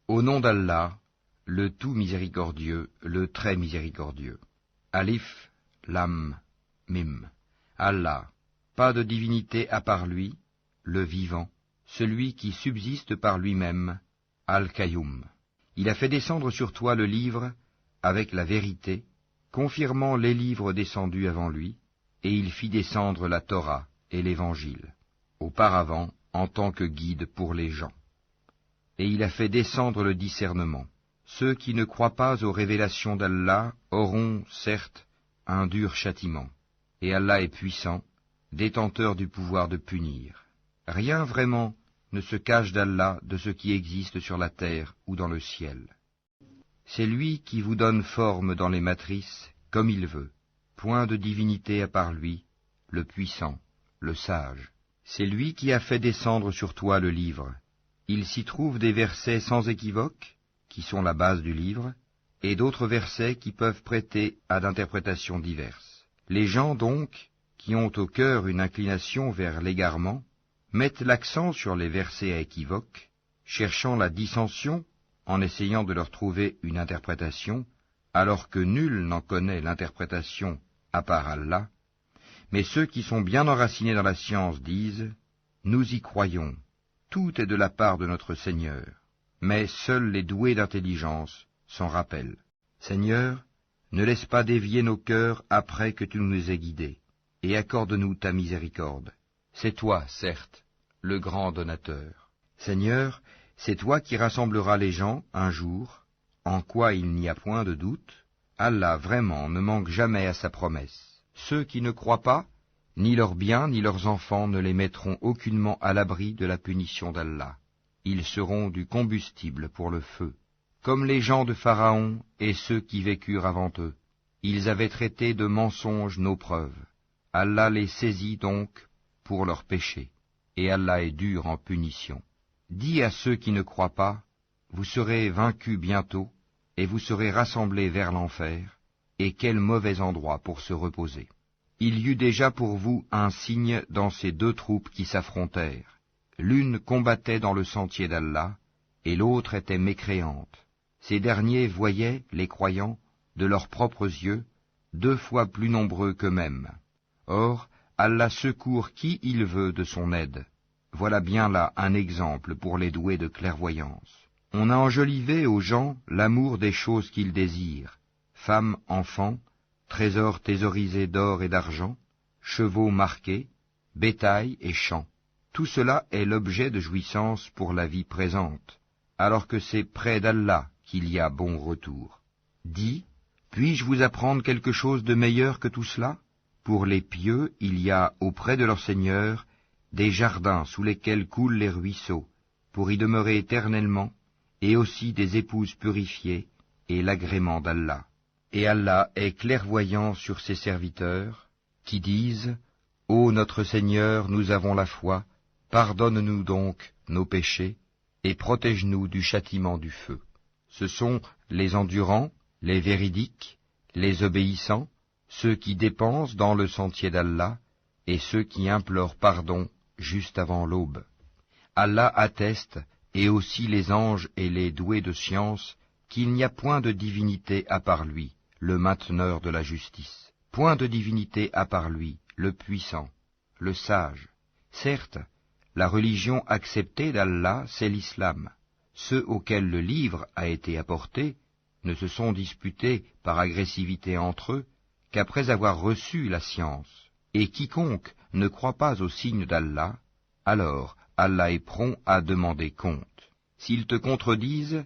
Au nom d'Allah, le tout miséricordieux, le très miséricordieux. Alif, Lam, Mim. Allah, pas de divinité à part lui, le vivant, celui qui subsiste par lui-même, Al-Qayyum. Il a fait descendre sur toi le livre avec la vérité, confirmant les livres descendus avant lui, et il fit descendre la Torah et l'Évangile, auparavant en tant que guide pour les gens. Et il a fait descendre le discernement. Ceux qui ne croient pas aux révélations d'Allah auront, certes, un dur châtiment. Et Allah est puissant, détenteur du pouvoir de punir. Rien vraiment ne se cache d'Allah de ce qui existe sur la terre ou dans le ciel. C'est lui qui vous donne forme dans les matrices, comme il veut. Point de divinité à part lui, le puissant, le sage. C'est lui qui a fait descendre sur toi le livre. Il s'y trouve des versets sans équivoque, qui sont la base du livre, et d'autres versets qui peuvent prêter à d'interprétations diverses. Les gens donc, qui ont au cœur une inclination vers l'égarement, mettent l'accent sur les versets à équivoque, cherchant la dissension en essayant de leur trouver une interprétation, alors que nul n'en connaît l'interprétation à part Allah. Mais ceux qui sont bien enracinés dans la science disent « Nous y croyons, tout est de la part de notre Seigneur. » Mais seuls les doués d'intelligence s'en rappellent. Seigneur, ne laisse pas dévier nos cœurs après que tu nous aies guidés, et accorde-nous ta miséricorde. C'est toi, certes, le grand donateur. Seigneur, c'est toi qui rassembleras les gens un jour, en quoi il n'y a point de doute. Allah vraiment ne manque jamais à sa promesse. Ceux qui ne croient pas, ni leurs biens ni leurs enfants ne les mettront aucunement à l'abri de la punition d'Allah. Ils seront du combustible pour le feu. Comme les gens de Pharaon et ceux qui vécurent avant eux, ils avaient traité de mensonges nos preuves. Allah les saisit donc pour leurs péchés, et Allah est dur en punition. Dis à ceux qui ne croient pas, vous serez vaincus bientôt, et vous serez rassemblés vers l'enfer, et quel mauvais endroit pour se reposer. Il y eut déjà pour vous un signe dans ces deux troupes qui s'affrontèrent. L'une combattait dans le sentier d'Allah, et l'autre était mécréante. Ces derniers voyaient, les croyants, de leurs propres yeux, 2 fois plus nombreux qu'eux-mêmes. Or, Allah secourt qui il veut de son aide. Voilà bien là un exemple pour les doués de clairvoyance. On a enjolivé aux gens l'amour des choses qu'ils désirent, femmes, enfants, trésors thésaurisés d'or et d'argent, chevaux marqués, bétail et champs. Tout cela est l'objet de jouissance pour la vie présente, alors que c'est près d'Allah qu'il y a bon retour. Dis, puis-je vous apprendre quelque chose de meilleur que tout cela? Pour les pieux, il y a auprès de leur Seigneur des jardins sous lesquels coulent les ruisseaux, pour y demeurer éternellement, et aussi des épouses purifiées, et l'agrément d'Allah. Et Allah est clairvoyant sur ses serviteurs, qui disent « Ô notre Seigneur, nous avons la foi, pardonne-nous donc nos péchés, et protège-nous du châtiment du feu. » Ce sont les endurants, les véridiques, les obéissants, ceux qui dépensent dans le sentier d'Allah, et ceux qui implorent pardon juste avant l'aube. Allah atteste, et aussi les anges et les doués de science, qu'il n'y a point de divinité à part lui, le mainteneur de la justice. Point de divinité à part lui, le puissant, le sage. Certes, la religion acceptée d'Allah, c'est l'islam. Ceux auxquels le livre a été apporté ne se sont disputés par agressivité entre eux qu'après avoir reçu la science. Et quiconque ne croit pas au signe d'Allah, alors Allah est prompt à demander compte. S'ils te contredisent,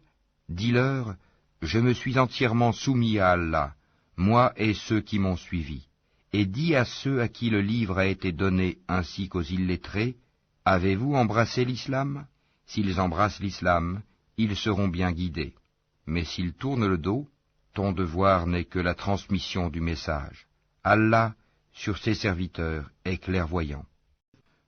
dis-leur, je me suis entièrement soumis à Allah, moi et ceux qui m'ont suivi. Et dis à ceux à qui le livre a été donné ainsi qu'aux illettrés, avez-vous embrassé l'islam? S'ils embrassent l'islam, ils seront bien guidés. Mais s'ils tournent le dos, ton devoir n'est que la transmission du message. Allah, sur ses serviteurs, est clairvoyant.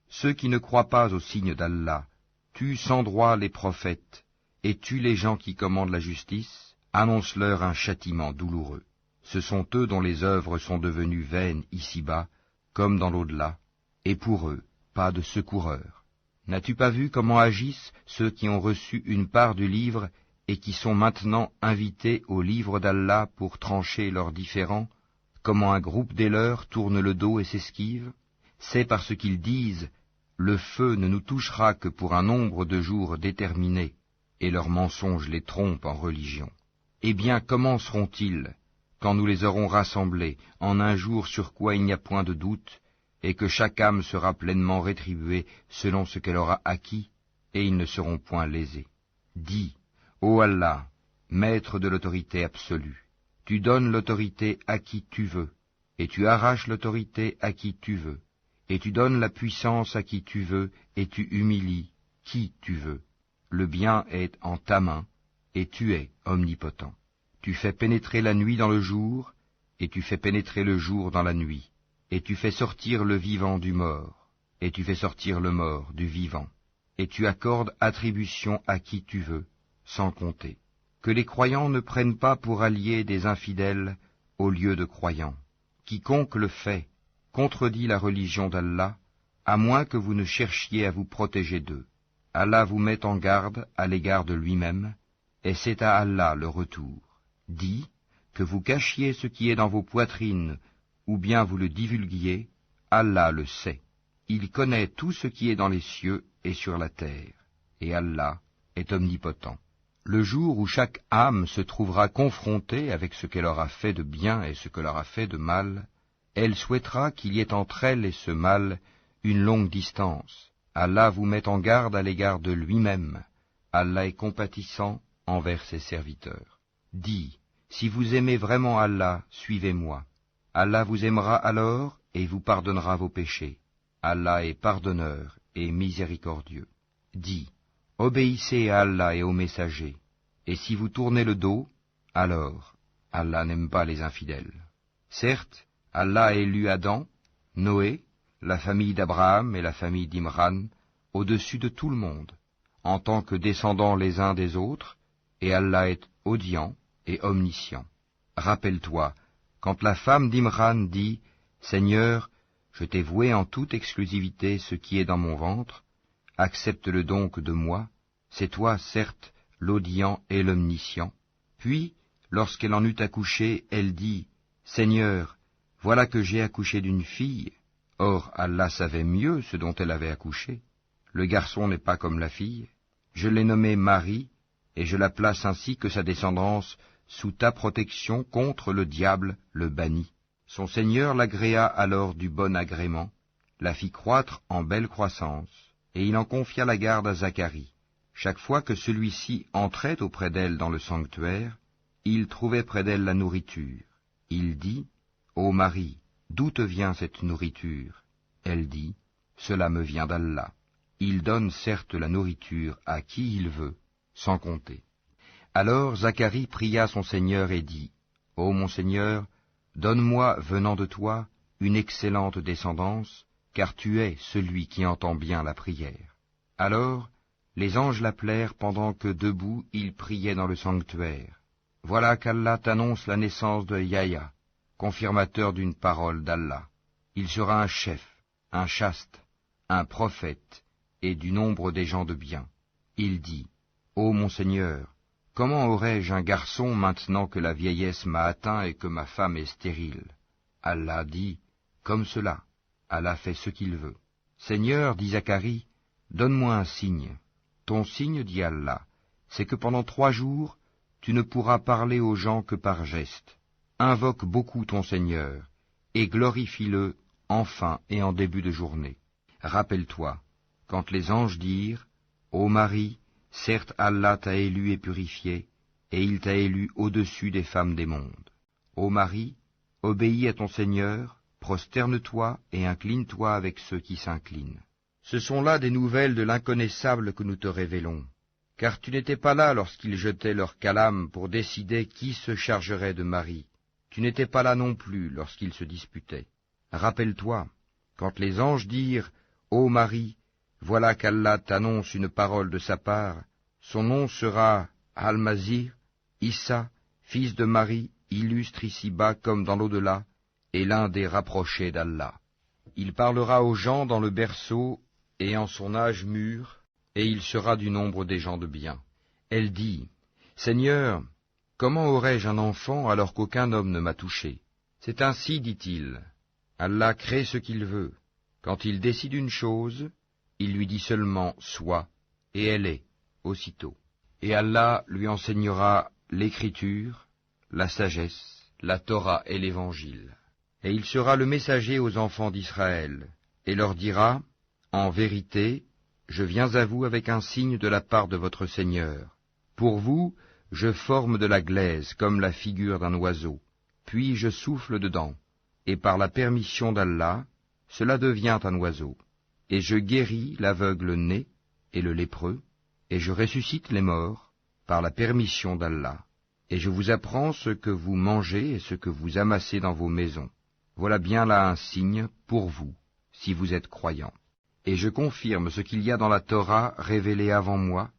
Ceux qui ne croient pas au signe d'Allah tuent sans droit les prophètes et tuent les gens qui commandent la justice, annonce-leur un châtiment douloureux. Ce sont eux dont les œuvres sont devenues vaines ici-bas, comme dans l'au-delà, et pour eux, pas de secoureur. N'as-tu pas vu comment agissent ceux qui ont reçu une part du livre et qui sont maintenant invités au livre d'Allah pour trancher leurs différends, comment un groupe des leurs tourne le dos et s'esquive? C'est parce qu'ils disent « Le feu ne nous touchera que pour un nombre de jours déterminé », et leurs mensonges les trompent en religion. Eh bien, comment seront-ils, quand nous les aurons rassemblés, en un jour sur quoi il n'y a point de doute, et que chaque âme sera pleinement rétribuée selon ce qu'elle aura acquis, et ils ne seront point lésés. Dis, ô Allah, maître de l'autorité absolue, tu donnes l'autorité à qui tu veux, et tu arraches l'autorité à qui tu veux, et tu donnes la puissance à qui tu veux, et tu humilies qui tu veux. Le bien est en ta main, et tu es omnipotent. Tu fais pénétrer la nuit dans le jour, et tu fais pénétrer le jour dans la nuit, et tu fais sortir le vivant du mort, et tu fais sortir le mort du vivant, et tu accordes attribution à qui tu veux, sans compter. Que les croyants ne prennent pas pour alliés des infidèles au lieu de croyants. Quiconque le fait contredit la religion d'Allah, à moins que vous ne cherchiez à vous protéger d'eux. Allah vous met en garde à l'égard de lui-même, et c'est à Allah le retour. Dis, que vous cachiez ce qui est dans vos poitrines, ou bien vous le divulguiez, Allah le sait. Il connaît tout ce qui est dans les cieux et sur la terre, et Allah est omnipotent. Le jour où chaque âme se trouvera confrontée avec ce qu'elle aura fait de bien et ce qu'elle aura fait de mal, elle souhaitera qu'il y ait entre elle et ce mal une longue distance. Allah vous met en garde à l'égard de lui-même. Allah est compatissant envers ses serviteurs. Dis, si vous aimez vraiment Allah, suivez-moi. Allah vous aimera alors et vous pardonnera vos péchés. Allah est pardonneur et miséricordieux. Dis, obéissez à Allah et aux messagers, et si vous tournez le dos, alors Allah n'aime pas les infidèles. Certes, Allah a élu Adam, Noé, la famille d'Abraham et la famille d'Imran, au-dessus de tout le monde, en tant que descendants les uns des autres, et Allah est audient et omniscient. Rappelle-toi, quand la femme d'Imran dit « Seigneur, je t'ai voué en toute exclusivité ce qui est dans mon ventre, accepte-le donc de moi, c'est toi, certes, l'audient et l'omniscient. » Puis, lorsqu'elle en eut accouché, elle dit « Seigneur, voilà que j'ai accouché d'une fille. » Or, Allah savait mieux ce dont elle avait accouché. Le garçon n'est pas comme la fille. Je l'ai nommée Marie, et je la place ainsi que sa descendance sous ta protection contre le diable, le banni. Son Seigneur l'agréa alors du bon agrément, la fit croître en belle croissance, et il en confia la garde à Zacharie. Chaque fois que celui-ci entrait auprès d'elle dans le sanctuaire, il trouvait près d'elle la nourriture. Il dit, « Ô Marie, d'où te vient cette nourriture ?» Elle dit, « Cela me vient d'Allah. Il donne certes la nourriture à qui il veut, sans compter. » Alors Zacharie pria son Seigneur et dit, « Ô mon Seigneur, donne-moi, venant de toi, une excellente descendance, car tu es celui qui entend bien la prière. » Alors, les anges l'appelèrent pendant que debout il priait dans le sanctuaire. Voilà qu'Allah t'annonce la naissance de Yahya, confirmateur d'une parole d'Allah. Il sera un chef, un chaste, un prophète, et du nombre des gens de bien. Il dit, « Ô mon Seigneur, comment aurais-je un garçon maintenant que la vieillesse m'a atteint et que ma femme est stérile ?» Allah dit, « Comme cela, Allah fait ce qu'il veut. » Seigneur, dit Zacharie, donne-moi un signe. Ton signe, dit Allah, c'est que pendant 3 jours, tu ne pourras parler aux gens que par geste. Invoque beaucoup ton Seigneur, et glorifie-le en fin et en début de journée. Rappelle-toi, quand les anges dirent, Ô Marie, certes Allah t'a élu et purifié, et il t'a élu au-dessus des femmes des mondes. Ô Marie, obéis à ton Seigneur, prosterne-toi et incline-toi avec ceux qui s'inclinent. Ce sont là des nouvelles de l'inconnaissable que nous te révélons, car tu n'étais pas là lorsqu'ils jetaient leur calame pour décider qui se chargerait de Marie. Tu n'étais pas là non plus lorsqu'ils se disputaient. Rappelle-toi, quand les anges dirent, Ô Marie, voilà qu'Allah t'annonce une parole de sa part, son nom sera Al-Mazir, Issa, fils de Marie, illustre ici-bas comme dans l'au-delà, et l'un des rapprochés d'Allah. Il parlera aux gens dans le berceau et en son âge mûr, et il sera du nombre des gens de bien. Elle dit, Seigneur, comment aurais-je un enfant alors qu'aucun homme ne m'a touché? C'est ainsi, dit-il, Allah crée ce qu'il veut. Quand il décide une chose, il lui dit seulement « sois », et elle est, aussitôt. Et Allah lui enseignera l'écriture, la sagesse, la Torah et l'Évangile. Et il sera le messager aux enfants d'Israël, et leur dira, en vérité, je viens à vous avec un signe de la part de votre Seigneur. Pour vous, je forme de la glaise comme la figure d'un oiseau, puis je souffle dedans, et par la permission d'Allah, cela devient un oiseau. Et je guéris l'aveugle né et le lépreux, et je ressuscite les morts, par la permission d'Allah. Et je vous apprends ce que vous mangez et ce que vous amassez dans vos maisons. Voilà bien là un signe pour vous, si vous êtes croyants. Et je confirme ce qu'il y a dans la Torah révélée avant moi,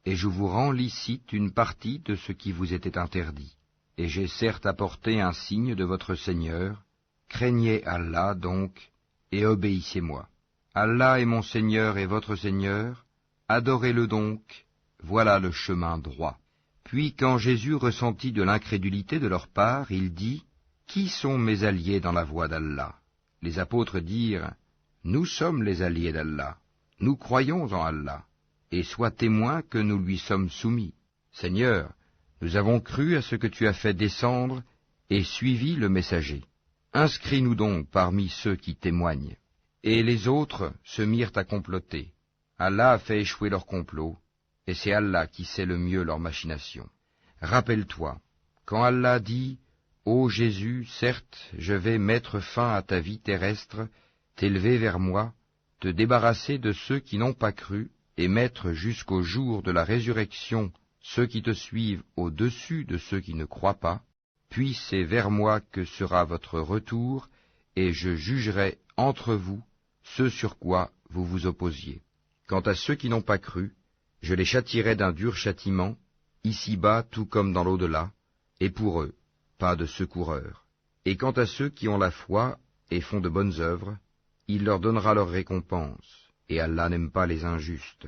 et je vous rends licite une partie de ce qui vous était interdit. Et j'ai certes apporté un signe de votre Seigneur. Craignez Allah donc, et obéissez-moi. Allah est mon Seigneur et votre Seigneur, adorez-le donc, voilà le chemin droit. Puis quand Jésus ressentit de l'incrédulité de leur part, il dit, « Qui sont mes alliés dans la voie d'Allah ?» Les apôtres dirent, « Nous sommes les alliés d'Allah, nous croyons en Allah, et sois témoin que nous lui sommes soumis. Seigneur, nous avons cru à ce que tu as fait descendre et suivi le messager. Inscris-nous donc parmi ceux qui témoignent. » Et les autres se mirent à comploter. Allah a fait échouer leur complot, et c'est Allah qui sait le mieux leurs machinations. Rappelle-toi, quand Allah dit, « Ô Jésus, certes, je vais mettre fin à ta vie terrestre, t'élever vers moi, te débarrasser de ceux qui n'ont pas cru, et mettre jusqu'au jour de la résurrection ceux qui te suivent au-dessus de ceux qui ne croient pas, puis c'est vers moi que sera votre retour, et je jugerai entre vous ce sur quoi vous vous opposiez. Quant à ceux qui n'ont pas cru, je les châtierai d'un dur châtiment, ici-bas tout comme dans l'au-delà, et pour eux, pas de secoureur. Et quant à ceux qui ont la foi et font de bonnes œuvres, il leur donnera leur récompense, et Allah n'aime pas les injustes.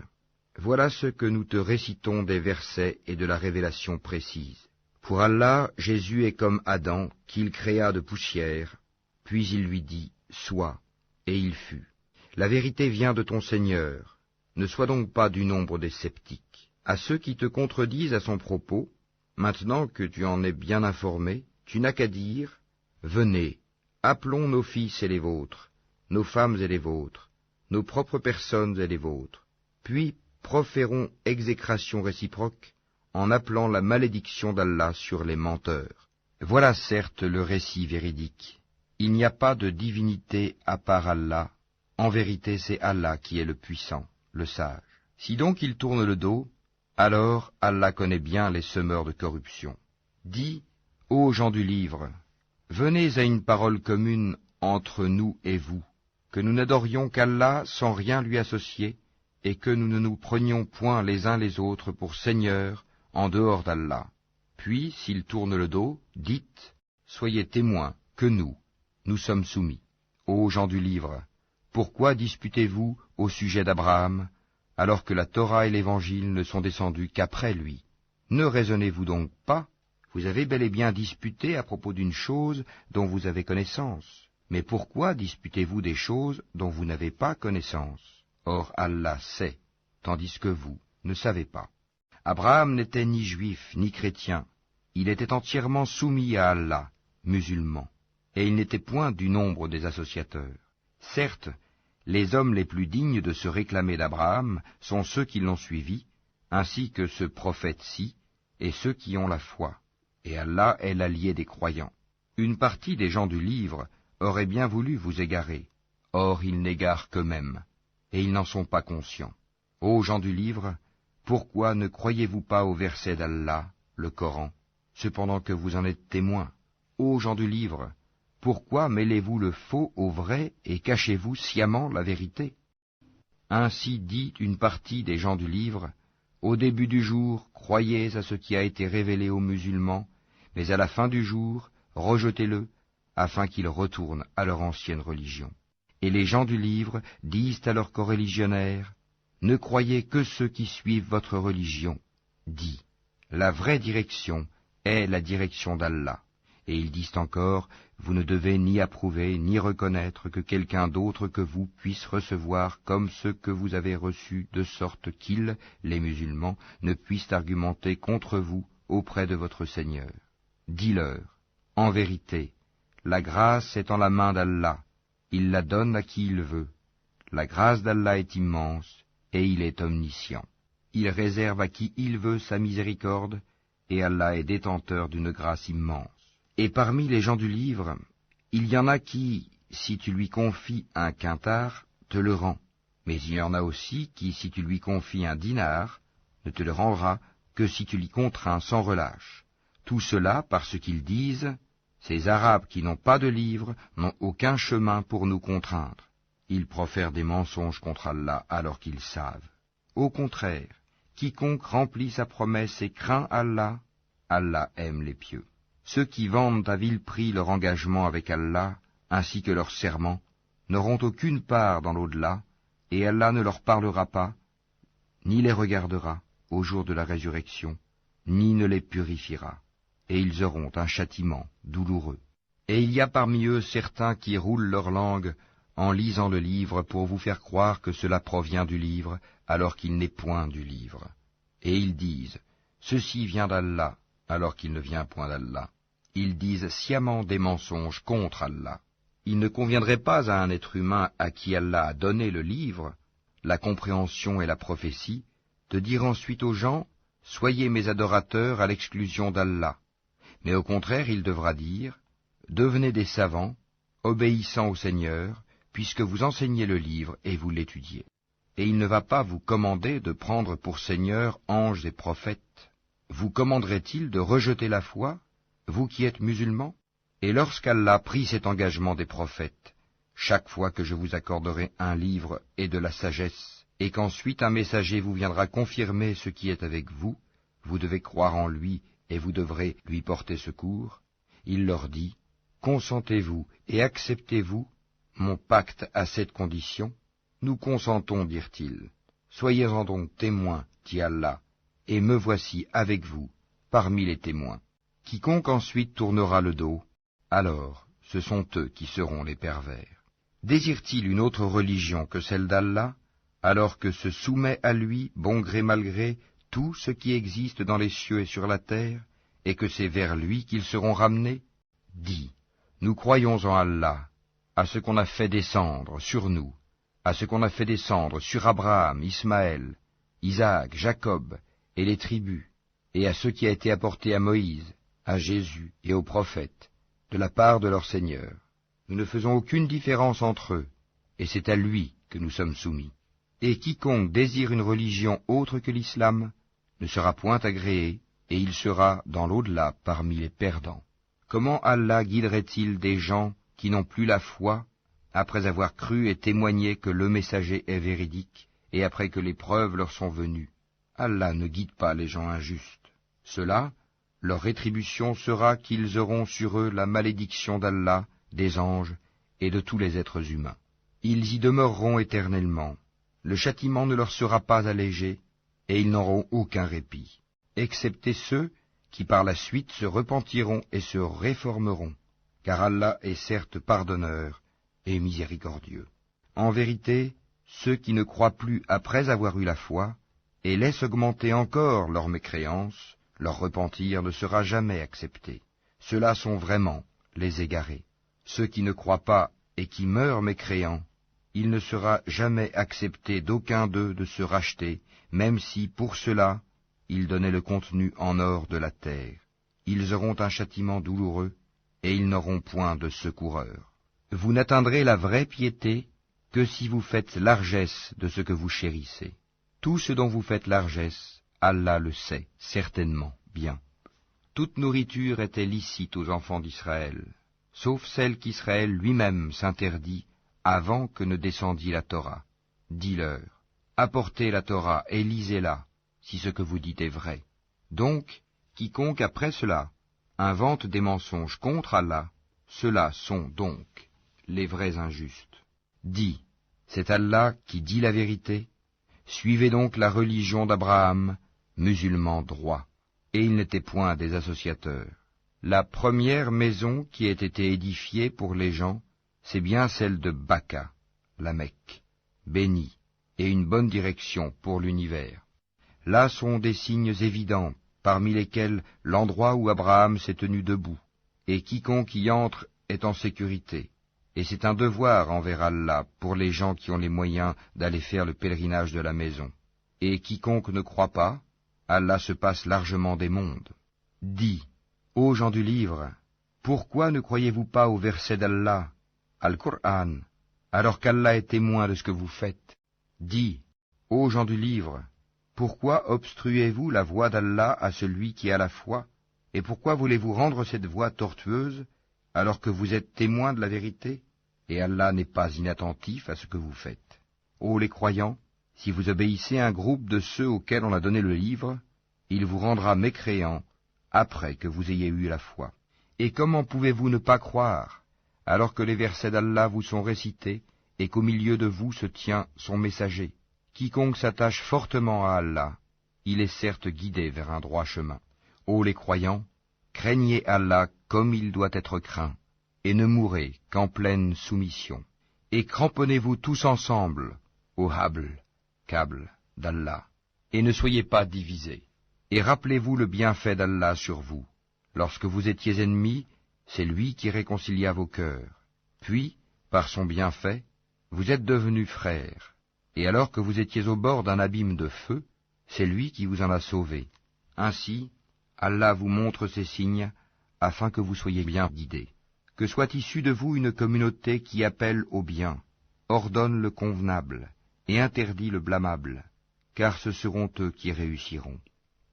Voilà ce que nous te récitons des versets et de la révélation précise. Pour Allah, Jésus est comme Adam, qu'il créa de poussière, puis il lui dit, « Sois », et il fut. La vérité vient de ton Seigneur. Ne sois donc pas du nombre des sceptiques. À ceux qui te contredisent à son propos, maintenant que tu en es bien informé, tu n'as qu'à dire, « Venez, appelons nos fils et les vôtres, nos femmes et les vôtres, nos propres personnes et les vôtres, puis proférons exécration réciproque en appelant la malédiction d'Allah sur les menteurs. » Voilà certes le récit véridique. Il n'y a pas de divinité à part Allah. En vérité, c'est Allah qui est le puissant, le sage. Si donc ils tournent le dos, alors Allah connaît bien les semeurs de corruption. Dis, ô gens du livre, venez à une parole commune entre nous et vous, que nous n'adorions qu'Allah sans rien lui associer, et que nous ne nous prenions point les uns les autres pour seigneurs en dehors d'Allah. Puis, s'ils tournent le dos, dites, soyez témoins que nous sommes soumis. Ô gens du livre, pourquoi disputez-vous au sujet d'Abraham, alors que la Torah et l'Évangile ne sont descendus qu'après lui? Ne raisonnez-vous donc pas? Vous avez bel et bien disputé à propos d'une chose dont vous avez connaissance. Mais pourquoi disputez-vous des choses dont vous n'avez pas connaissance? Or Allah sait, tandis que vous ne savez pas. Abraham n'était ni juif ni chrétien. Il était entièrement soumis à Allah, musulman, et il n'était point du nombre des associateurs. Certes, les hommes les plus dignes de se réclamer d'Abraham sont ceux qui l'ont suivi, ainsi que ce prophète-ci, et ceux qui ont la foi. Et Allah est l'allié des croyants. Une partie des gens du livre aurait bien voulu vous égarer. Or ils n'égarent qu'eux-mêmes, et ils n'en sont pas conscients. Ô gens du livre, pourquoi ne croyez-vous pas au verset d'Allah, le Coran, cependant que vous en êtes témoins? Ô gens du livre, pourquoi mêlez-vous le faux au vrai et cachez-vous sciemment la vérité? Ainsi dit une partie des gens du livre, au début du jour, croyez à ce qui a été révélé aux musulmans, mais à la fin du jour, rejetez-le, afin qu'ils retournent à leur ancienne religion. Et les gens du livre disent à leurs coreligionnaires, ne croyez que ceux qui suivent votre religion. Dis, La vraie direction est la direction d'Allah. Et ils disent encore, vous ne devez ni approuver ni reconnaître que quelqu'un d'autre que vous puisse recevoir comme ce que vous avez reçu, de sorte qu'ils, les musulmans, ne puissent argumenter contre vous auprès de votre Seigneur. Dis-leur, en vérité, la grâce est en la main d'Allah, il la donne à qui il veut. La grâce d'Allah est immense, et il est omniscient. Il réserve à qui il veut sa miséricorde, et Allah est détenteur d'une grâce immense. Et parmi les gens du livre, il y en a qui, si tu lui confies un quintar, te le rend. Mais il y en a aussi qui, si tu lui confies un dinar, ne te le rendra que si tu l'y contrains sans relâche. Tout cela parce qu'ils disent, ces Arabes qui n'ont pas de livre n'ont aucun chemin pour nous contraindre. Ils profèrent des mensonges contre Allah alors qu'ils savent. Au contraire, quiconque remplit sa promesse et craint Allah, Allah aime les pieux. Ceux qui vendent à vil prix leur engagement avec Allah, ainsi que leur serment, n'auront aucune part dans l'au-delà, et Allah ne leur parlera pas, ni les regardera au jour de la résurrection, ni ne les purifiera, et ils auront un châtiment douloureux. Et il y a parmi eux certains qui roulent leur langue en lisant le livre pour vous faire croire que cela provient du livre, alors qu'il n'est point du livre. Et ils disent, ceci vient d'Allah, alors qu'il ne vient point d'Allah. Ils disent sciemment des mensonges contre Allah. Il ne conviendrait pas à un être humain à qui Allah a donné le livre, la compréhension et la prophétie, de dire ensuite aux gens, soyez mes adorateurs à l'exclusion d'Allah. Mais au contraire, il devra dire, devenez des savants, obéissant au Seigneur, puisque vous enseignez le livre et vous l'étudiez. Et il ne va pas vous commander de prendre pour Seigneur anges et prophètes. Vous commanderait-il de rejeter la foi, vous qui êtes musulmans? Et lorsqu'Allah prit cet engagement des prophètes, chaque fois que je vous accorderai un livre et de la sagesse, et qu'ensuite un messager vous viendra confirmer ce qui est avec vous, vous devez croire en lui et vous devrez lui porter secours, il leur dit, consentez-vous et acceptez-vous mon pacte à cette condition? Nous consentons, dirent-ils. Soyez-en donc témoins, dit Allah, et me voici avec vous, parmi les témoins. Quiconque ensuite tournera le dos, alors ce sont eux qui seront les pervers. Désire-t-il une autre religion que celle d'Allah, alors que se soumet à lui, bon gré mal gré, tout ce qui existe dans les cieux et sur la terre, et que c'est vers lui qu'ils seront ramenés? Dis, nous croyons en Allah, à ce qu'on a fait descendre sur nous, à ce qu'on a fait descendre sur Abraham, Ismaël, Isaac, Jacob et les tribus, et à ce qui a été apporté à Moïse, à Jésus et aux prophètes, de la part de leur Seigneur. Nous ne faisons aucune différence entre eux, et c'est à lui que nous sommes soumis. Et quiconque désire une religion autre que l'islam ne sera point agréé, et il sera dans l'au-delà parmi les perdants. Comment Allah guiderait-il des gens qui n'ont plus la foi, après avoir cru et témoigné que le messager est véridique, et après que les preuves leur sont venues? Allah ne guide pas les gens injustes. Cela, leur rétribution sera qu'ils auront sur eux la malédiction d'Allah, des anges et de tous les êtres humains. Ils y demeureront éternellement. Le châtiment ne leur sera pas allégé, et ils n'auront aucun répit, excepté ceux qui par la suite se repentiront et se réformeront, car Allah est certes pardonneur et miséricordieux. En vérité, ceux qui ne croient plus après avoir eu la foi, et laissent augmenter encore leur mécréance, leur repentir ne sera jamais accepté. Ceux-là sont vraiment les égarés. Ceux qui ne croient pas et qui meurent mécréants, il ne sera jamais accepté d'aucun d'eux de se racheter, même si, pour cela, ils donnaient le contenu en or de la terre. Ils auront un châtiment douloureux, et ils n'auront point de secoureur. Vous n'atteindrez la vraie piété que si vous faites largesse de ce que vous chérissez. Tout ce dont vous faites largesse, Allah le sait, certainement, bien. Toute nourriture était licite aux enfants d'Israël, sauf celle qu'Israël lui-même s'interdit avant que ne descendît la Torah. Dis-leur, apportez la Torah et lisez-la, si ce que vous dites est vrai. Donc, quiconque après cela invente des mensonges contre Allah, ceux-là sont donc les vrais injustes. Dis, c'est Allah qui dit la vérité. Suivez donc la religion d'Abraham, musulman droit. et ils n'étaient point des associateurs. La première maison qui ait été édifiée pour les gens, c'est bien celle de Baka, la Mecque, bénie, et une bonne direction pour l'univers. Là sont des signes évidents, parmi lesquels l'endroit où Abraham s'est tenu debout, et quiconque y entre est en sécurité. Et c'est un devoir envers Allah pour les gens qui ont les moyens d'aller faire le pèlerinage de la maison. Et quiconque ne croit pas, Allah se passe largement des mondes. Dis, ô gens du livre, pourquoi ne croyez-vous pas au verset d'Allah, Al-Qur'an, alors qu'Allah est témoin de ce que vous faites? Dis, ô gens du livre, pourquoi obstruez-vous la voie d'Allah à celui qui a la foi, et pourquoi voulez-vous rendre cette voie tortueuse, alors que vous êtes témoin de la vérité, et Allah n'est pas inattentif à ce que vous faites. Ô les croyants, si vous obéissez à un groupe de ceux auxquels on a donné le livre, il vous rendra mécréants après que vous ayez eu la foi. Et comment pouvez-vous ne pas croire, alors que les versets d'Allah vous sont récités, et qu'au milieu de vous se tient son messager? Quiconque s'attache fortement à Allah, il est certes guidé vers un droit chemin. Ô les croyants, craignez Allah comme il doit être craint, et ne mourrez qu'en pleine soumission. Et cramponnez-vous tous ensemble au câble d'Allah, et ne soyez pas divisés. Et rappelez-vous le bienfait d'Allah sur vous. Lorsque vous étiez ennemis, c'est lui qui réconcilia vos cœurs. Puis, par son bienfait, vous êtes devenus frères. Et alors que vous étiez au bord d'un abîme de feu, c'est lui qui vous en a sauvés. Ainsi, Allah vous montre ces signes, afin que vous soyez bien guidés. Que soit issue de vous une communauté qui appelle au bien, ordonne le convenable, et interdit le blâmable, car ce seront eux qui réussiront.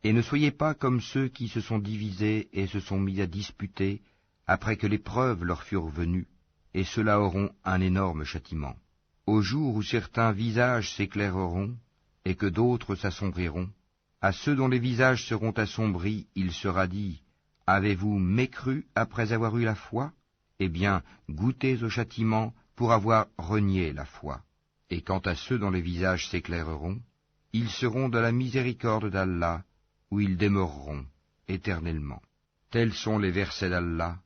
Et ne soyez pas comme ceux qui se sont divisés et se sont mis à disputer, après que les preuves leur furent venues, et ceux-là auront un énorme châtiment. Au jour où certains visages s'éclaireront, et que d'autres s'assombriront, à ceux dont les visages seront assombris, il sera dit, « Avez-vous mécru après avoir eu la foi? Eh bien, goûtez au châtiment pour avoir renié la foi. » Et quant à ceux dont les visages s'éclaireront, ils seront de la miséricorde d'Allah, où ils demeureront éternellement. Tels sont les versets d'Allah.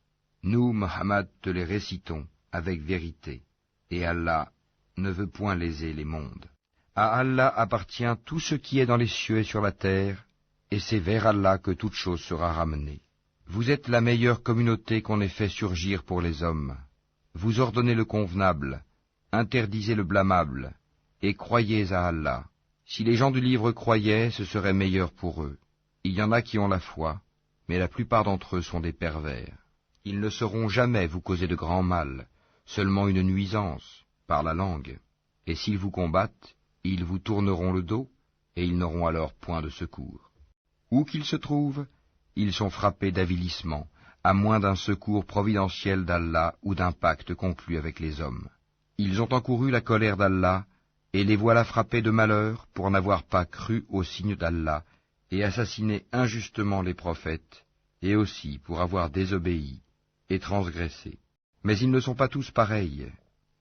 Nous, Muhammad, te les récitons avec vérité, et Allah ne veut point léser les mondes. À Allah appartient tout ce qui est dans les cieux et sur la terre, et c'est vers Allah que toute chose sera ramenée. Vous êtes la meilleure communauté qu'on ait fait surgir pour les hommes. Vous ordonnez le convenable, interdisez le blâmable, et croyez à Allah. Si les gens du livre croyaient, ce serait meilleur pour eux. Il y en a qui ont la foi, mais la plupart d'entre eux sont des pervers. Ils ne sauront jamais vous causer de grand mal, seulement une nuisance, par la langue. Et s'ils vous combattent, ils vous tourneront le dos, et ils n'auront alors point de secours. Où qu'ils se trouvent, ils sont frappés d'avilissement, à moins d'un secours providentiel d'Allah ou d'un pacte conclu avec les hommes. Ils ont encouru la colère d'Allah, et les voilà frappés de malheur pour n'avoir pas cru aux signes d'Allah, et assassiné injustement les prophètes, et aussi pour avoir désobéi et transgressé. Mais ils ne sont pas tous pareils.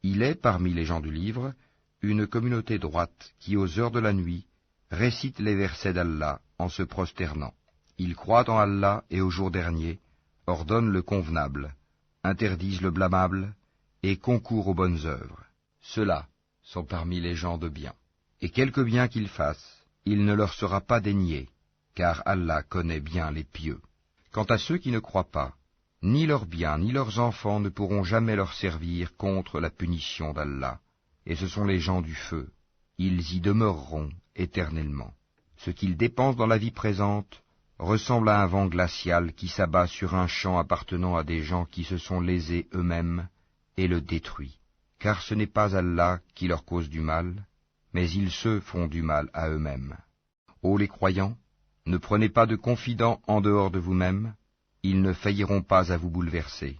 Il est, parmi les gens du livre, une communauté droite qui, aux heures de la nuit, récite les versets d'Allah en se prosternant. Ils croient en Allah et au jour dernier, ordonnent le convenable, interdisent le blâmable, et concourent aux bonnes œuvres. Ceux-là sont parmi les gens de bien. Et quelque bien qu'ils fassent, il ne leur sera pas dénié, car Allah connaît bien les pieux. Quant à ceux qui ne croient pas, ni leurs biens ni leurs enfants ne pourront jamais leur servir contre la punition d'Allah, et ce sont les gens du feu. Ils y demeureront éternellement. Ce qu'ils dépensent dans la vie présente ressemble à un vent glacial qui s'abat sur un champ appartenant à des gens qui se sont lésés eux-mêmes et le détruit. Car ce n'est pas Allah qui leur cause du mal, mais ils se font du mal à eux-mêmes. Ô les croyants, ne prenez pas de confidents en dehors de vous-même, ils ne failliront pas à vous bouleverser.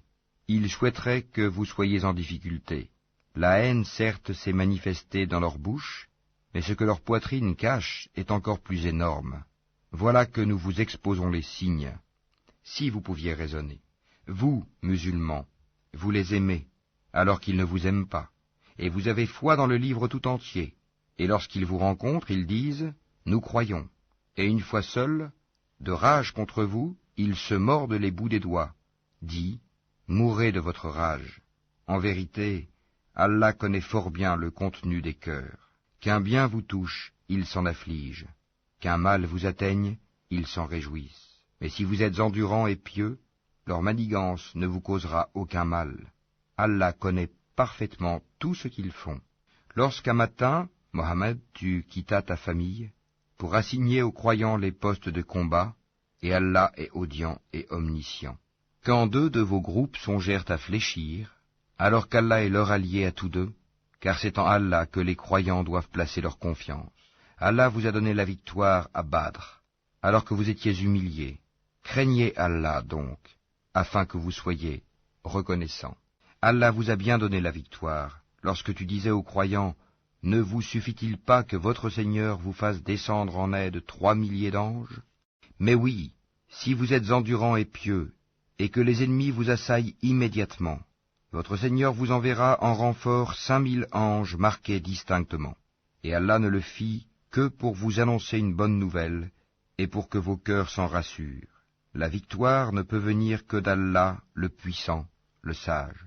Ils souhaiteraient que vous soyez en difficulté. La haine, certes, s'est manifestée dans leur bouche, mais ce que leur poitrine cache est encore plus énorme. Voilà que nous vous exposons les signes, si vous pouviez raisonner. Vous, musulmans, vous les aimez, alors qu'ils ne vous aiment pas, et vous avez foi dans le livre tout entier. Et lorsqu'ils vous rencontrent, ils disent « Nous croyons », et une fois seuls, De rage contre vous, ils se mordent les bouts des doigts. Dis, mourrez de votre rage. En vérité, Allah connaît fort bien le contenu des cœurs. Qu'un bien vous touche, ils s'en affligent. Qu'un mal vous atteigne, ils s'en réjouissent. Mais si vous êtes endurants et pieux, leur manigance ne vous causera aucun mal. Allah connaît parfaitement tout ce qu'ils font. Lorsqu'un matin, Mohammed, tu quittas ta famille pour assigner aux croyants les postes de combat, et Allah est audient et omniscient. Quand deux de vos groupes songèrent à fléchir, alors qu'Allah est leur allié à tous deux, car c'est en Allah que les croyants doivent placer leur confiance. Allah vous a donné la victoire à Badr, alors que vous étiez humiliés. Craignez Allah donc, afin que vous soyez reconnaissants. Allah vous a bien donné la victoire, lorsque tu disais aux croyants, « Ne vous suffit-il pas que votre Seigneur vous fasse descendre en aide 3 milliers d'anges ?» Mais oui, si vous êtes endurants et pieux, et que les ennemis vous assaillent immédiatement, votre Seigneur vous enverra en renfort 5000 anges marqués distinctement. Et Allah ne le fit que pour vous annoncer une bonne nouvelle, et pour que vos cœurs s'en rassurent. La victoire ne peut venir que d'Allah, le puissant, le sage,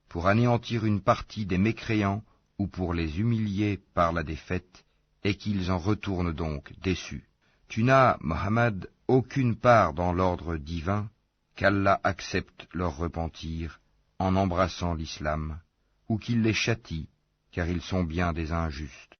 pour anéantir une partie des mécréants ou pour les humilier par la défaite, et qu'ils en retournent donc déçus. Tu n'as, Mohammed, aucune part dans l'ordre divin, qu'Allah accepte leur repentir en embrassant l'islam, ou qu'il les châtie, car ils sont bien des injustes.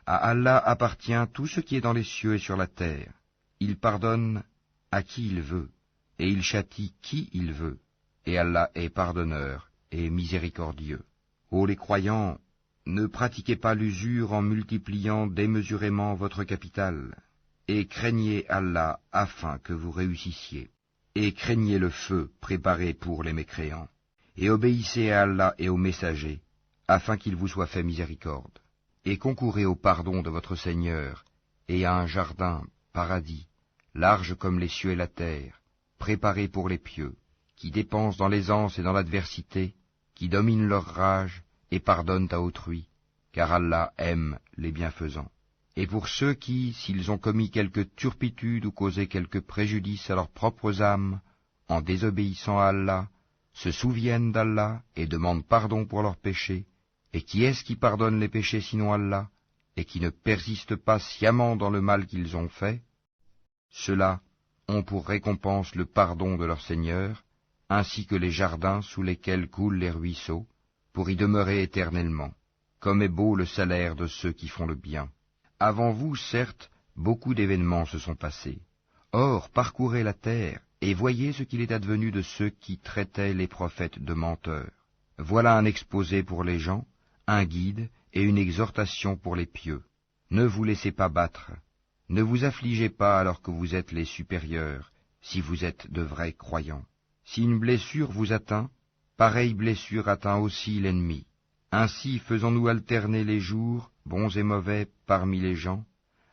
À Allah appartient tout ce qui est dans les cieux et sur la terre. Il pardonne à qui il veut, et il châtie qui il veut, et Allah est pardonneur et miséricordieux. Ô les croyants, ne pratiquez pas l'usure en multipliant démesurément votre capital, et craignez Allah afin que vous réussissiez, et craignez le feu préparé pour les mécréants, et obéissez à Allah et aux messagers, afin qu'il vous soit fait miséricorde, et concourez au pardon de votre Seigneur, et à un jardin, paradis, large comme les cieux et la terre, préparé pour les pieux, qui dépensent dans l'aisance et dans l'adversité, qui dominent leur rage, et pardonnent à autrui, car Allah aime les bienfaisants. Et pour ceux qui, s'ils ont commis quelque turpitude ou causé quelque préjudice à leurs propres âmes, en désobéissant à Allah, se souviennent d'Allah et demandent pardon pour leurs péchés, et qui est-ce qui pardonne les péchés sinon Allah, et qui ne persiste pas sciemment dans le mal qu'ils ont fait? Ceux-là ont pour récompense le pardon de leur Seigneur, ainsi que les jardins sous lesquels coulent les ruisseaux, pour y demeurer éternellement. Comme est beau le salaire de ceux qui font le bien. Avant vous, certes, beaucoup d'événements se sont passés. Or, parcourez la terre, et voyez ce qu'il est advenu de ceux qui traitaient les prophètes de menteurs. Voilà un exposé pour les gens, un guide et une exhortation pour les pieux. Ne vous laissez pas battre. Ne vous affligez pas alors que vous êtes les supérieurs, si vous êtes de vrais croyants. Si une blessure vous atteint, pareille blessure atteint aussi l'ennemi. Ainsi faisons-nous alterner les jours, bons et mauvais, parmi les gens,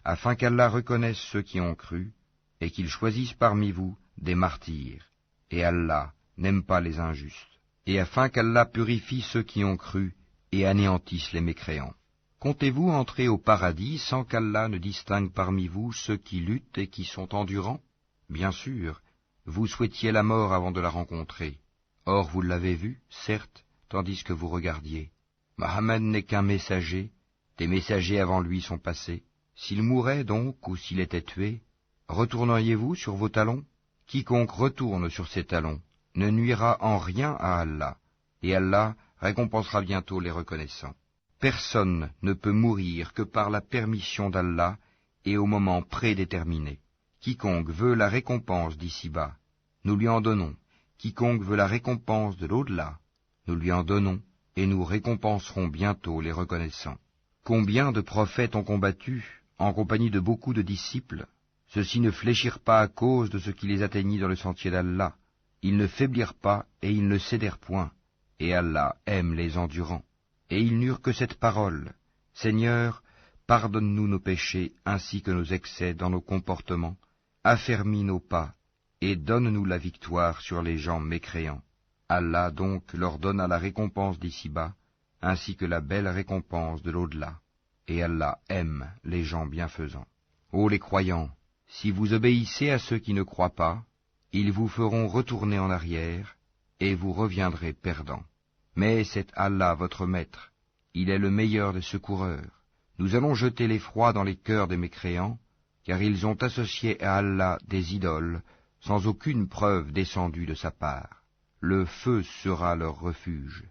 afin qu'Allah reconnaisse ceux qui ont cru, et qu'il choisisse parmi vous des martyrs. Et Allah n'aime pas les injustes. Et afin qu'Allah purifie ceux qui ont cru, et anéantisse les mécréants. Comptez-vous entrer au paradis sans qu'Allah ne distingue parmi vous ceux qui luttent et qui sont endurants? Bien sûr, vous souhaitiez la mort avant de la rencontrer. Or vous l'avez vue, certes, tandis que vous regardiez. Mohammed n'est qu'un messager, des messagers avant lui sont passés. S'il mourait donc, ou s'il était tué, retourneriez-vous sur vos talons? Quiconque retourne sur ses talons ne nuira en rien à Allah, et Allah récompensera bientôt les reconnaissants. Personne ne peut mourir que par la permission d'Allah et au moment prédéterminé. Quiconque veut la récompense d'ici-bas, nous lui en donnons. Quiconque veut la récompense de l'au-delà, nous lui en donnons, et nous récompenserons bientôt les reconnaissants. Combien de prophètes ont combattu, en compagnie de beaucoup de disciples? Ceux-ci ne fléchirent pas à cause de ce qui les atteignit dans le sentier d'Allah. Ils ne faiblirent pas et ils ne cédèrent point. Et Allah aime les endurants. Et ils n'eurent que cette parole: Seigneur, pardonne-nous nos péchés ainsi que nos excès dans nos comportements, affermis nos pas, et donne-nous la victoire sur les gens mécréants. Allah donc leur donna la récompense d'ici-bas, ainsi que la belle récompense de l'au-delà. Et Allah aime les gens bienfaisants. Ô les croyants, Si vous obéissez à ceux qui ne croient pas, ils vous feront retourner en arrière, et vous reviendrez perdants. Mais c'est Allah votre maître, il est le meilleur des secoureurs. Nous allons jeter l'effroi dans les cœurs des mécréants, car ils ont associé à Allah des idoles, sans aucune preuve descendue de sa part. Le feu sera leur refuge.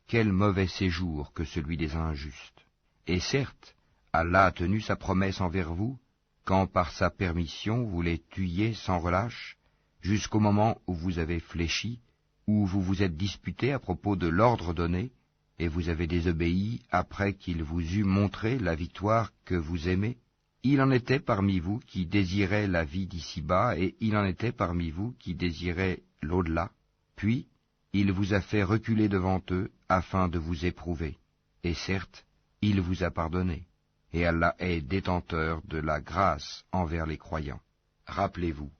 Quel mauvais séjour que celui des injustes. Et certes, Allah a tenu sa promesse envers vous, quand par sa permission vous les tuiez sans relâche, jusqu'au moment où vous avez fléchi, où vous vous êtes disputé à propos de l'ordre donné, et vous avez désobéi après qu'il vous eût montré la victoire que vous aimez. Il en était parmi vous qui désiraient la vie d'ici-bas, et il en était parmi vous qui désiraient l'au-delà. Puis, il vous a fait reculer devant eux, afin de vous éprouver. Et certes, il vous a pardonné. Et Allah est détenteur de la grâce envers les croyants. Rappelez-vous,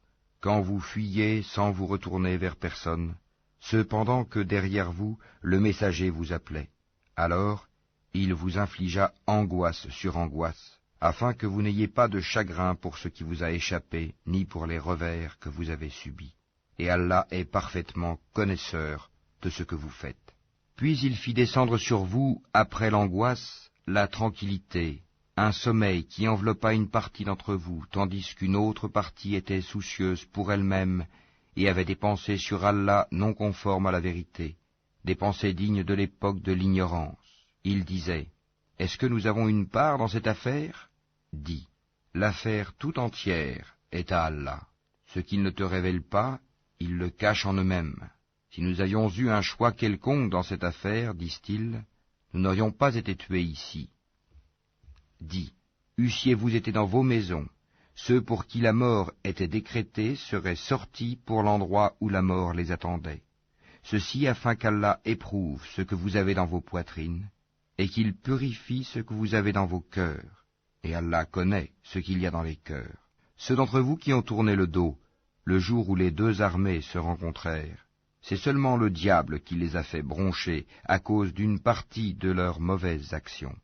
quand vous fuyiez sans vous retourner vers personne, cependant que derrière vous le messager vous appelait, alors il vous infligea angoisse sur angoisse, afin que vous n'ayez pas de chagrin pour ce qui vous a échappé, ni pour les revers que vous avez subis. Et Allah est parfaitement connaisseur de ce que vous faites. Puis il fit descendre sur vous, après l'angoisse, la tranquillité, un sommeil qui enveloppa une partie d'entre vous, tandis qu'une autre partie était soucieuse pour elle-même et avait des pensées sur Allah non conformes à la vérité, des pensées dignes de l'époque de l'ignorance. Il disait, « Est-ce que nous avons une part dans cette affaire ?» Dis, « L'affaire tout entière est à Allah. Ce qu'ils ne te révèlent pas, ils le cachent en eux-mêmes. Si nous avions eu un choix quelconque dans cette affaire, disent-ils, nous n'aurions pas été tués ici. » Dis, eussiez-vous été dans vos maisons, ceux pour qui la mort était décrétée seraient sortis pour l'endroit où la mort les attendait. Ceci afin qu'Allah éprouve ce que vous avez dans vos poitrines, et qu'il purifie ce que vous avez dans vos cœurs. Et Allah connaît ce qu'il y a dans les cœurs. Ceux d'entre vous qui ont tourné le dos, le jour où les deux armées se rencontrèrent, c'est seulement le diable qui les a fait broncher à cause d'une partie de leurs mauvaises actions.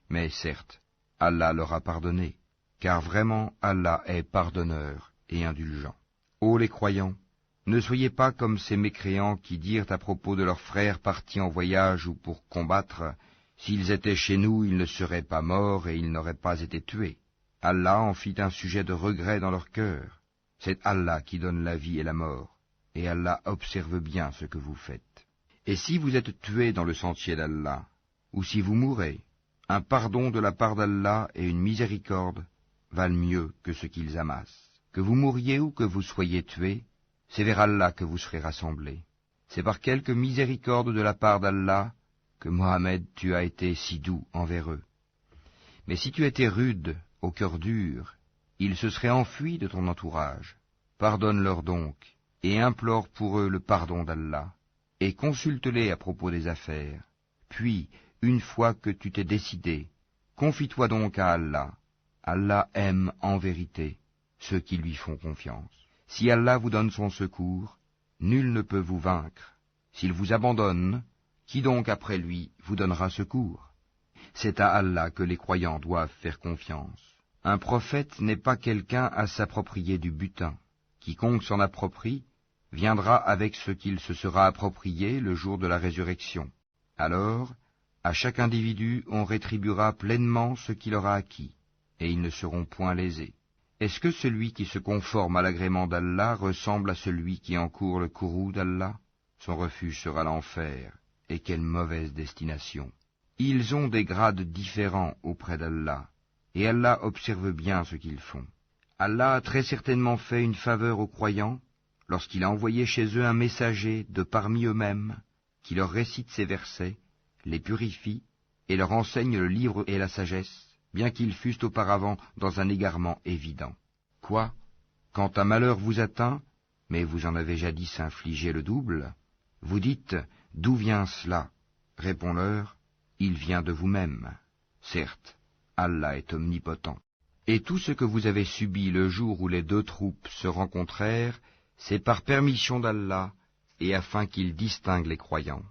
Mais certes, Allah leur a pardonné, car vraiment Allah est pardonneur et indulgent. Ô les croyants, ne soyez pas comme ces mécréants qui dirent à propos de leurs frères partis en voyage ou pour combattre, « S'ils étaient chez nous, ils ne seraient pas morts et ils n'auraient pas été tués. » Allah en fit un sujet de regret dans leur cœur. C'est Allah qui donne la vie et la mort, et Allah observe bien ce que vous faites. Et si vous êtes tués dans le sentier d'Allah, ou si vous mourrez, un pardon de la part d'Allah et une miséricorde valent mieux que ce qu'ils amassent. Que vous mouriez ou que vous soyez tués, c'est vers Allah que vous serez rassemblés. C'est par quelque miséricorde de la part d'Allah que Mohammed tu as été si doux envers eux. Mais si tu étais rude, au cœur dur, ils se seraient enfuis de ton entourage. Pardonne-leur donc, et implore pour eux le pardon d'Allah, et consulte-les à propos des affaires. Puis, une fois que tu t'es décidé, confie-toi donc à Allah. Allah aime en vérité ceux qui lui font confiance. Si Allah vous donne son secours, nul ne peut vous vaincre. S'il vous abandonne, qui donc après lui vous donnera secours? C'est à Allah que les croyants doivent faire confiance. Un prophète n'est pas quelqu'un à s'approprier du butin. Quiconque s'en approprie viendra avec ce qu'il se sera approprié le jour de la résurrection. Alors, à chaque individu on rétribuera pleinement ce qu'il aura acquis, et ils ne seront point lésés. Est-ce que celui qui se conforme à l'agrément d'Allah ressemble à celui qui encourt le courroux d'Allah? Son refuge sera l'enfer, et quelle mauvaise destination. Ils ont des grades différents auprès d'Allah, et Allah observe bien ce qu'ils font. Allah a très certainement fait une faveur aux croyants, lorsqu'il a envoyé chez eux un messager de parmi eux-mêmes, qui leur récite ces versets, les purifie, et leur enseigne le livre et la sagesse, bien qu'ils fussent auparavant dans un égarement évident. Quoi? Quand un malheur vous atteint, mais vous en avez jadis infligé le double, vous dites, d'où vient cela? Réponds-leur, il vient de vous-même. Certes, Allah est omnipotent. Et tout ce que vous avez subi le jour où les deux troupes se rencontrèrent, c'est par permission d'Allah, et afin qu'il distingue les croyants,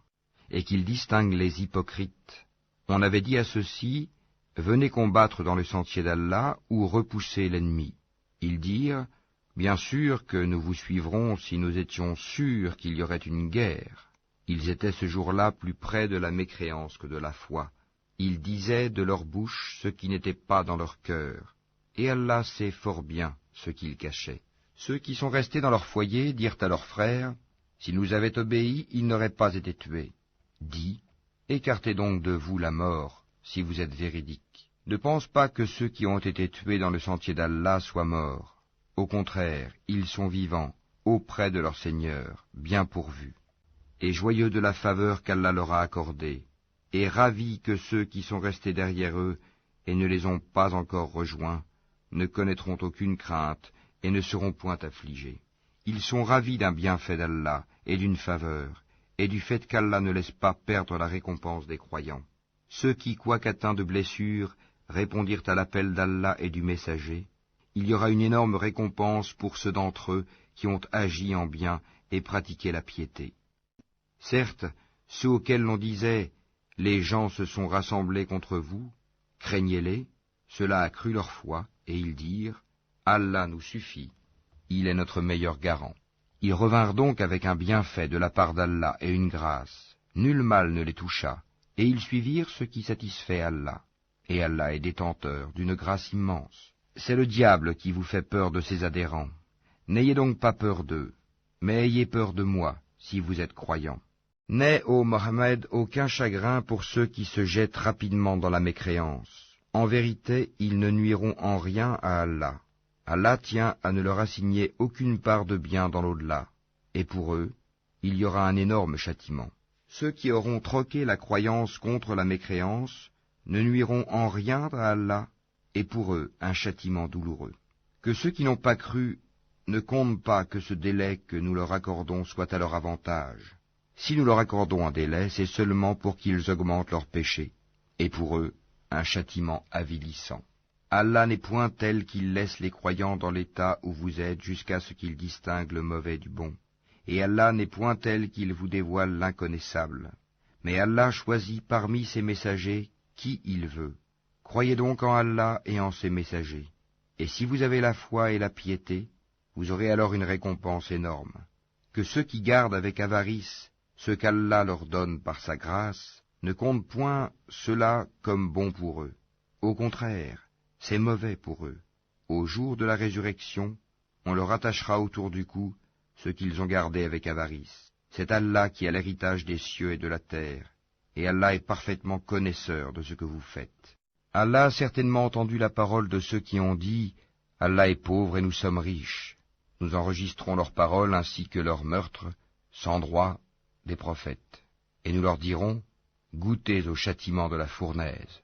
et qu'il distingue les hypocrites. On avait dit à ceux-ci, venez combattre dans le sentier d'Allah ou repoussez l'ennemi. Ils dirent, bien sûr que nous vous suivrons si nous étions sûrs qu'il y aurait une guerre. Ils étaient ce jour-là plus près de la mécréance que de la foi. Ils disaient de leur bouche ce qui n'était pas dans leur cœur. Et Allah sait fort bien ce qu'ils cachaient. Ceux qui sont restés dans leur foyer dirent à leurs frères, si nous avaient obéi, ils n'auraient pas été tués. Dis, écartez donc de vous la mort, si vous êtes véridiques. Ne pense pas que ceux qui ont été tués dans le sentier d'Allah soient morts. Au contraire, ils sont vivants, auprès de leur Seigneur, bien pourvus, et joyeux de la faveur qu'Allah leur a accordée, et ravis que ceux qui sont restés derrière eux et ne les ont pas encore rejoints ne connaîtront aucune crainte et ne seront point affligés. Ils sont ravis d'un bienfait d'Allah et d'une faveur, et du fait qu'Allah ne laisse pas perdre la récompense des croyants. Ceux qui, quoiqu'atteints de blessures, répondirent à l'appel d'Allah et du messager, il y aura une énorme récompense pour ceux d'entre eux qui ont agi en bien et pratiqué la piété. Certes, ceux auxquels l'on disait « Les gens se sont rassemblés contre vous », craignez-les, cela accrut leur foi, et ils dirent « Allah nous suffit, il est notre meilleur garant ». Ils revinrent donc avec un bienfait de la part d'Allah et une grâce. Nul mal ne les toucha, et ils suivirent ce qui satisfait Allah. Et Allah est détenteur d'une grâce immense. C'est le diable qui vous fait peur de ses adhérents. N'ayez donc pas peur d'eux, mais ayez peur de moi, si vous êtes croyants. N'aie, ô Mohammed, aucun chagrin pour ceux qui se jettent rapidement dans la mécréance. En vérité, ils ne nuiront en rien à Allah. Allah tient à ne leur assigner aucune part de bien dans l'au-delà, et pour eux, il y aura un énorme châtiment. Ceux qui auront troqué la croyance contre la mécréance ne nuiront en rien à Allah, et pour eux un châtiment douloureux. Que ceux qui n'ont pas cru ne comptent pas que ce délai que nous leur accordons soit à leur avantage. Si nous leur accordons un délai, c'est seulement pour qu'ils augmentent leurs péchés, et pour eux un châtiment avilissant. Allah n'est point tel qu'il laisse les croyants dans l'état où vous êtes jusqu'à ce qu'il distingue le mauvais du bon. Et Allah n'est point tel qu'il vous dévoile l'inconnaissable. Mais Allah choisit parmi ses messagers qui il veut. Croyez donc en Allah et en ses messagers. Et si vous avez la foi et la piété, vous aurez alors une récompense énorme. Que ceux qui gardent avec avarice ce qu'Allah leur donne par sa grâce ne comptent point cela comme bon pour eux. Au contraire, c'est mauvais pour eux. Au jour de la résurrection, on leur attachera autour du cou ce qu'ils ont gardé avec avarice. C'est Allah qui a l'héritage des cieux et de la terre, et Allah est parfaitement connaisseur de ce que vous faites. Allah a certainement entendu la parole de ceux qui ont dit « Allah est pauvre et nous sommes riches ». Nous enregistrons leurs paroles ainsi que leurs meurtres, sans droit, des prophètes. Et nous leur dirons « Goûtez au châtiment de la fournaise ».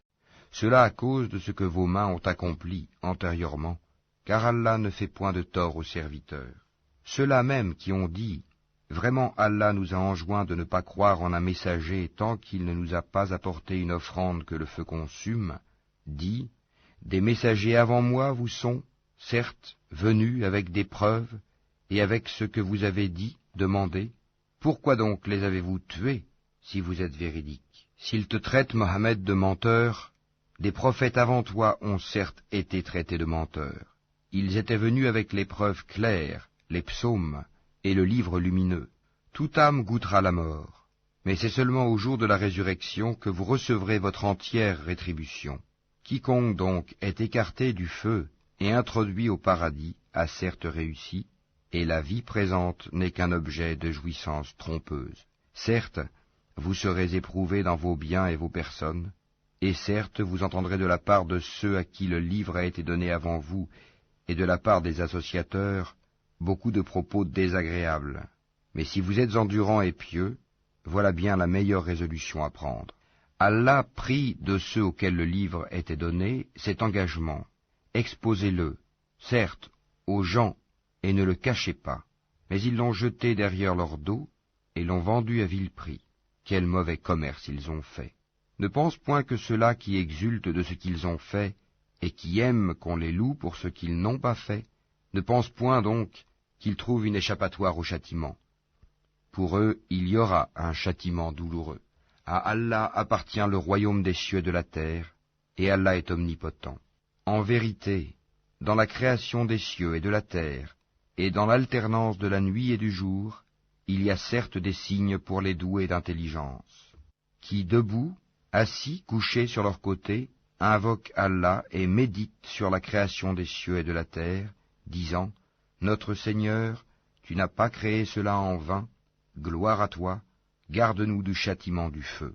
Cela à cause de ce que vos mains ont accompli antérieurement, car Allah ne fait point de tort aux serviteurs. Ceux-là même qui ont dit « Vraiment Allah nous a enjoint de ne pas croire en un messager tant qu'il ne nous a pas apporté une offrande que le feu consume », dit « Des messagers avant moi vous sont, certes, venus avec des preuves et avec ce que vous avez dit, demandé. Pourquoi donc les avez-vous tués si vous êtes véridiques? S'ils te traitent, Mohammed, de menteur, des prophètes avant toi ont certes été traités de menteurs. Ils étaient venus avec les preuves claires, les psaumes et le livre lumineux. Toute âme goûtera la mort, mais c'est seulement au jour de la résurrection que vous recevrez votre entière rétribution. Quiconque donc est écarté du feu et introduit au paradis a certes réussi, et la vie présente n'est qu'un objet de jouissance trompeuse. Certes, vous serez éprouvés dans vos biens et vos personnes, et certes vous entendrez de la part de ceux à qui le livre a été donné avant vous, et de la part des associateurs, beaucoup de propos désagréables. Mais si vous êtes endurants et pieux, voilà bien la meilleure résolution à prendre. Allah prit de ceux auxquels le livre était donné cet engagement. Exposez-le, certes, aux gens, et ne le cachez pas. Mais ils l'ont jeté derrière leur dos, et l'ont vendu à vil prix. Quel mauvais commerce ils ont fait. Ne pense point que ceux-là qui exultent de ce qu'ils ont fait, et qui aiment qu'on les loue pour ce qu'ils n'ont pas fait, ne pense point donc qu'ils trouvent une échappatoire au châtiment. Pour eux, il y aura un châtiment douloureux. À Allah appartient le royaume des cieux et de la terre, et Allah est omnipotent. En vérité, dans la création des cieux et de la terre, et dans l'alternance de la nuit et du jour, il y a certes des signes pour les doués d'intelligence, qui, debout, assis, couchés sur leur côté, invoquent Allah et méditent sur la création des cieux et de la terre, disant, « Notre Seigneur, tu n'as pas créé cela en vain, gloire à toi, garde-nous du châtiment du feu.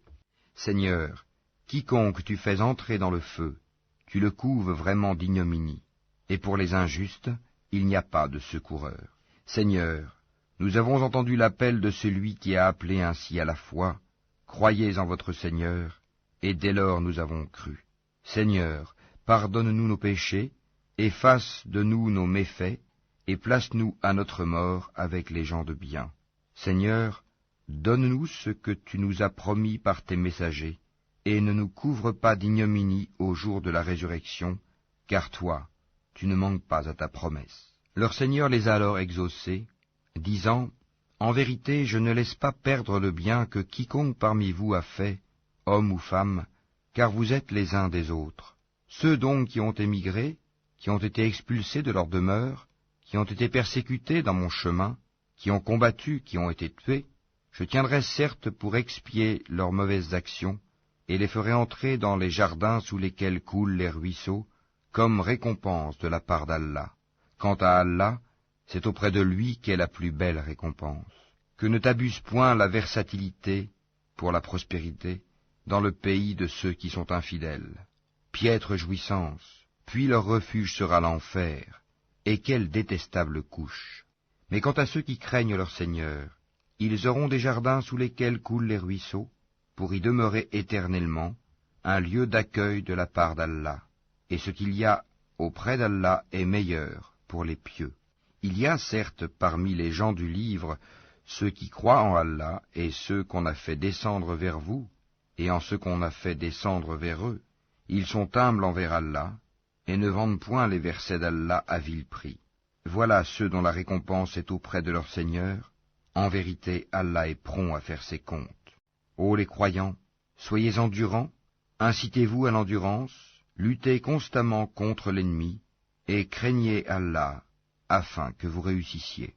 Seigneur, quiconque tu fais entrer dans le feu, tu le couves vraiment d'ignominie, et pour les injustes, il n'y a pas de secoureur. Seigneur, nous avons entendu l'appel de celui qui a appelé ainsi à la foi, croyez en votre Seigneur, et dès lors nous avons cru. Seigneur, pardonne-nous nos péchés, efface de nous nos méfaits, et place-nous à notre mort avec les gens de bien. Seigneur, donne-nous ce que tu nous as promis par tes messagers, et ne nous couvre pas d'ignominie au jour de la résurrection, car toi, tu ne manques pas à ta promesse. Leur Seigneur les a alors exaucés, disant, « En vérité, je ne laisse pas perdre le bien que quiconque parmi vous a fait, homme ou femme, car vous êtes les uns des autres. Ceux donc qui ont émigré, qui ont été expulsés de leur demeure, qui ont été persécutés dans mon chemin, qui ont combattu, qui ont été tués, je tiendrai certes pour expier leurs mauvaises actions, et les ferai entrer dans les jardins sous lesquels coulent les ruisseaux, comme récompense de la part d'Allah. Quant à Allah, c'est auprès de lui qu'est la plus belle récompense. Que ne t'abuse point la versatilité, pour la prospérité, dans le pays de ceux qui sont infidèles. Piètre jouissance, puis leur refuge sera l'enfer, et quelle détestable couche. Mais quant à ceux qui craignent leur Seigneur, ils auront des jardins sous lesquels coulent les ruisseaux, pour y demeurer éternellement, un lieu d'accueil de la part d'Allah, et ce qu'il y a auprès d'Allah est meilleur pour les pieux. Il y a certes parmi les gens du livre ceux qui croient en Allah et ceux qu'on a fait descendre vers vous, et en ceux qu'on a fait descendre vers eux. Ils sont humbles envers Allah, et ne vendent point les versets d'Allah à vil prix. Voilà ceux dont la récompense est auprès de leur Seigneur. En vérité, Allah est prompt à faire ses comptes. Ô les croyants, soyez endurants, incitez-vous à l'endurance, luttez constamment contre l'ennemi, et craignez Allah, afin que vous réussissiez.